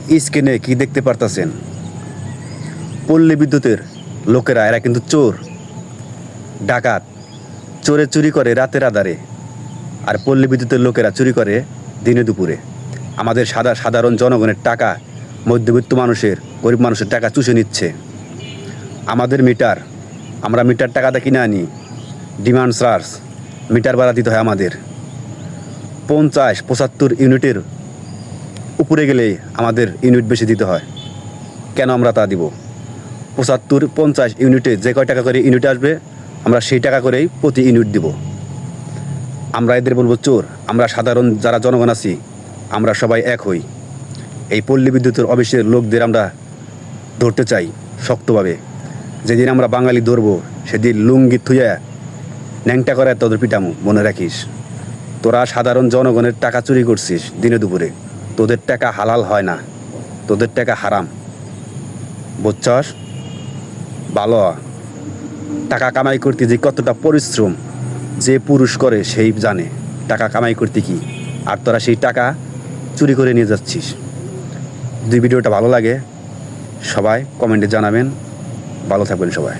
স্ক্রিনে কি দেখতে পারতাছেন? পল্লী বিদ্যুতের লোকেরা, এরা কিন্তু চোর, ডাকাত। চোরে চুরি করে রাতের আধারে, আর পল্লী বিদ্যুতের লোকেরা চুরি করে দিনে দুপুরে। আমাদের সাধারণ জনগণের টাকা, মধ্যবিত্ত মানুষের, গরিব মানুষের টাকা চুষে নিচ্ছে। আমাদের মিটার, আমরা মিটার টাকাটা কিনে আনি, ডিমান্ড চার্জ, মিটার ভাড়া দিতে হয় আমাদের। 50-75 ইউনিটের উপরে গেলেই আমাদের ইউনিট বেশি দিতে হয়। কেন আমরা তা দিব? 75-50 ইউনিটে যে কয় টাকা করে ইউনিট আসবে, আমরা সেই টাকা করেই প্রতি ইউনিট দিব। আমরা এদের বলবো চোর? আমরা সাধারণ যারা জনগণ আছি, আমরা সবাই এক হই। এই পল্লী বিদ্যুতের অফিসের লোকদের আমরা ধরতে চাই শক্তভাবে। যেদিন আমরা বাঙালি ধরবো, সেদিন লুঙ্গি থুইয়া ন্যাংটা করে তোদের পিটামু, মনে রাখিস। তোরা সাধারণ জনগণের টাকা চুরি করছিস দিনে দুপুরে। তোদের টাকা হালাল হয় না, তোদের টাকা হারাম, বুঝছস? ভালো টাকা কামাই করতে যে কতটা পরিশ্রম যে পুরুষ করে সেই জানে টাকা কামাই করতে কি। আর তোরা সেই টাকা চুরি করে নিয়ে যাচ্ছিস। যদি ভিডিওটা ভালো লাগে সবাই কমেন্টে জানাবেন। ভালো থাকবেন সবাই।